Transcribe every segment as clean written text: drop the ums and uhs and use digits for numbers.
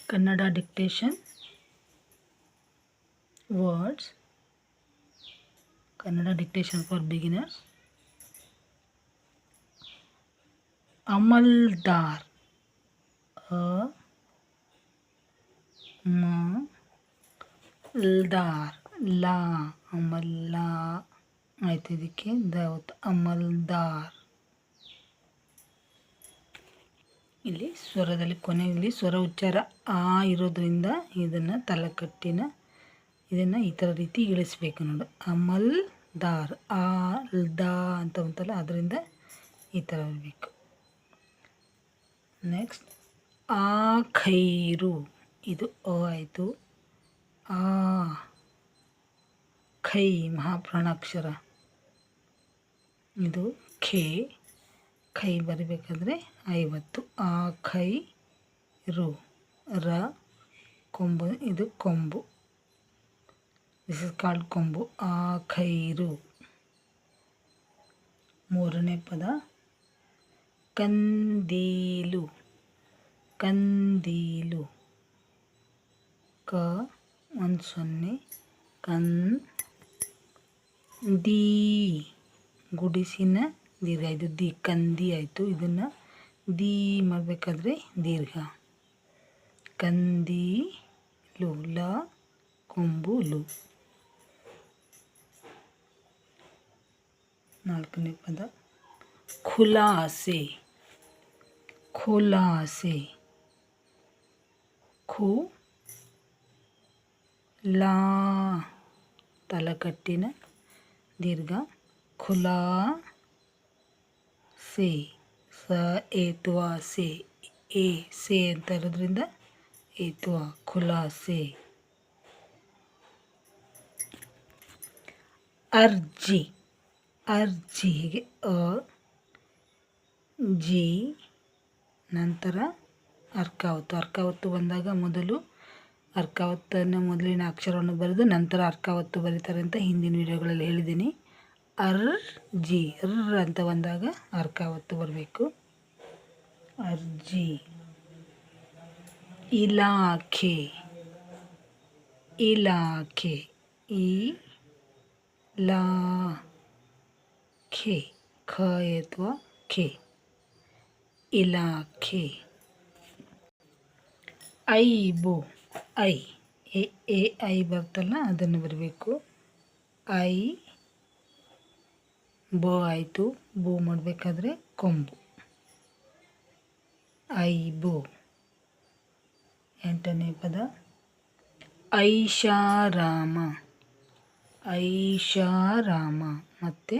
Kannada dictation words, Kannada dictation for beginners. ಅಮಲ್ದಾರ್, ಅಮಲ್ದಾರ್, ಲಾ ಅಮಲ್ಲ ಆಯ್ತು, ಇದಕ್ಕೆ ದಾವತ್, ಅಮಲ್ದಾರ್. ಇಲ್ಲಿ ಸ್ವರದಲ್ಲಿ ಕೊನೆಯಲ್ಲಿ ಸ್ವರ ಉಚ್ಚಾರ ಆ ಇರೋದ್ರಿಂದ ಇದನ್ನು ತಲೆಕಟ್ಟಿನ ಇದನ್ನು ಈ ಥರ ರೀತಿ ಇಳಿಸ್ಬೇಕು ನೋಡು. ಅಮಲ್ದಾರ್, ಆ ದ ಅಂತ ಉಂಟಲ್ಲ ಅದರಿಂದ ಈ ಥರ ಇರಬೇಕು. ನೆಕ್ಸ್ಟ್ ಆ ಖೈರು, ಇದು ಅ ಆಯಿತು. ಆ ಖೈ ಮಹಾಪ್ರಾಣಾಕ್ಷರ, ಇದು ಖೇ, ಖೈ ಬರಿಬೇಕಾದ್ರೆ 50. ಆ ಖೈ ರು, ರ ಕೊಂಬು, ಇದು ಕೊಂಬು, ದಿಸ್ ಇಸ್ ಕಾಲ್ಡ್ ಕೊಂಬು. ಆ ಖೈರು. ಮೂರನೇ ಪದ ಕಂದೀಲು, ಕಂದೀಲು, ಕ 10 ಕನ್ ದಿ ಗುಡಿಸಿನ ದೀರ್ಘ, ಇದು ದಿ ಕಂದಿ ಆಯಿತು. ಇದನ್ನು ದಿ ಮಾಡಬೇಕಾದ್ರೆ ದೀರ್ಘ. ಕಂದೀಲು, ಲ ಕೊಂಬು ಲು. ನಾಲ್ಕನೇ ಪದ ಖುಲಾಸೆ, ಖುಲಾಸೆ, ಖು ಲಾ ತಲಕಟ್ಟಿನ ದೀರ್ಘ, ಖುಲಾ ಸೆ, ಸ ಏತ್ವ ಸೆ, ಎ ಸೆ ಅಂತ ಇರೋದ್ರಿಂದ ಏತ್ವ, ಖುಲಾಸೆ. ಅರ್ಜಿ, ಅರ್ಜಿ, ಹೀಗೆ ಅ ಜಿ ನಂತರ ಅರ್ಕಾವತ್ತು. ಅರ್ಕಾವತ್ತು ಬಂದಾಗ ಮೊದಲು ಅರ್ಕಾವತ್ತನ್ನು ಮೊದಲಿನ ಅಕ್ಷರವನ್ನು ಬರೆದು ನಂತರ ಅರ್ಕಾವತ್ತು ಬರೀತಾರೆ ಅಂತ ಹಿಂದಿನ ವಿಡಿಯೋಗಳಲ್ಲಿ ಹೇಳಿದ್ದೀನಿ. ಅರ್ಜಿ, ಅಂತ ಬಂದಾಗ ಅರ್ಕಾವತ್ತು ಬರಬೇಕು. ಅರ್ಜಿ. ಇಲಾಖೆ, ಇಲಾಖೆ, ಈ ಲಾ ಖೆ, ಖ ಅಥವಾ ಖೆ, ಇಲಾಖೆ. ಐಬು, ಐ ಎ ಐ ಬರ್ತಲ್ಲ ಅದನ್ನು ಬರಬೇಕು. ಐ ಬ ಆಯಿತು. ಬೂ ಮಾಡಬೇಕಾದ್ರೆ ಕೊಂಬು. ಐಬು. ಎಂಟನೇ ಪದ ಐಷಾರಾಮ, ಐಷಾರಾಮ, ಮತ್ತು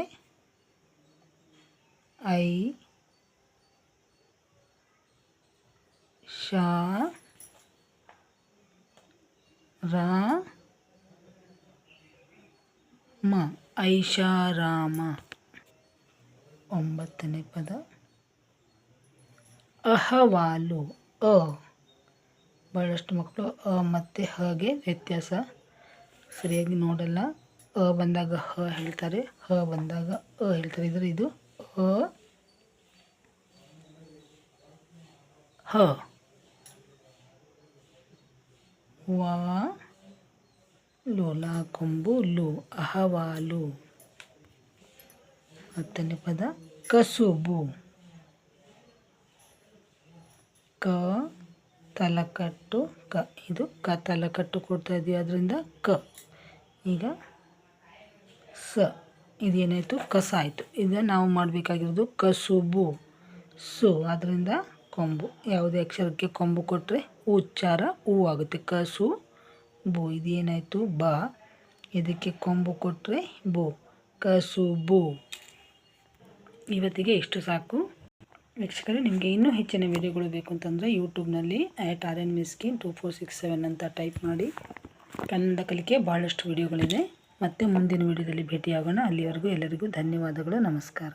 ಐ ಶಾ ರಾ ಮ, ಐಷಾರಾಮ. ಒಂಬತ್ತನೇ ಪದ ಅಹವಾಲು, ಅ. ಭಾಳಷ್ಟು ಮಕ್ಕಳು ಅ ಮತ್ತು ಹಗೆ ವ್ಯತ್ಯಾಸ ಸರಿಯಾಗಿ ನೋಡಲ್ಲ. ಅ ಬಂದಾಗ ಹ ಹೇಳ್ತಾರೆ, ಹ ಬಂದಾಗ ಅ ಹೇಳ್ತಾರೆ. ಇದು ಅ ಹ, ವಾ ಲು, ಲಾ ಕೊಂಬು ಲು, ಅಹವಾಲು. ಹತ್ತನೇ ಪದ ಕಸುಬು, ಕ ತಲಕಟ್ಟು ಕ, ಇದು ಕ ತಲಕಟ್ಟು ಕೊಡ್ತಾ ಇದೀವಿ ಅದರಿಂದ ಕ. ಈಗ ಸ, ಇದೇನಾಯಿತು ಕಸ ಆಯಿತು. ಇದು ನಾವು ಮಾಡಬೇಕಾಗಿರೋದು ಕಸುಬು, ಸು ಅದರಿಂದ ಕೊಂಬು. ಯಾವುದೇ ಅಕ್ಷರಕ್ಕೆ ಕೊಂಬು ಕೊಟ್ಟರೆ ಉಚ್ಚಾರ ಹೂ ಆಗುತ್ತೆ. ಕಸು ಬು, ಇದೇನಾಯಿತು ಬ, ಇದಕ್ಕೆ ಕೊಂಬು ಕೊಟ್ಟರೆ ಬು, ಕಸುಬು. ಇವತ್ತಿಗೆ ಇಷ್ಟು ಸಾಕು ವೀಕ್ಷಕರೇ. ನಿಮಗೆ ಇನ್ನೂ ಹೆಚ್ಚಿನ ವಿಡಿಯೋಗಳು ಬೇಕು ಅಂತಂದರೆ ಯೂಟ್ಯೂಬ್ನಲ್ಲಿ @RN_Miskin2467 ಅಂತ ಟೈಪ್ ಮಾಡಿ. ಕನ್ನಡ ಕಲಿಕೆ ಭಾಳಷ್ಟು ವಿಡಿಯೋಗಳಿದೆ. ಮತ್ತೆ ಮುಂದಿನ ವಿಡಿಯೋದಲ್ಲಿ ಭೇಟಿಯಾಗೋಣ. ಅಲ್ಲಿವರೆಗೂ ಎಲ್ಲರಿಗೂ ಧನ್ಯವಾದಗಳು, ನಮಸ್ಕಾರ.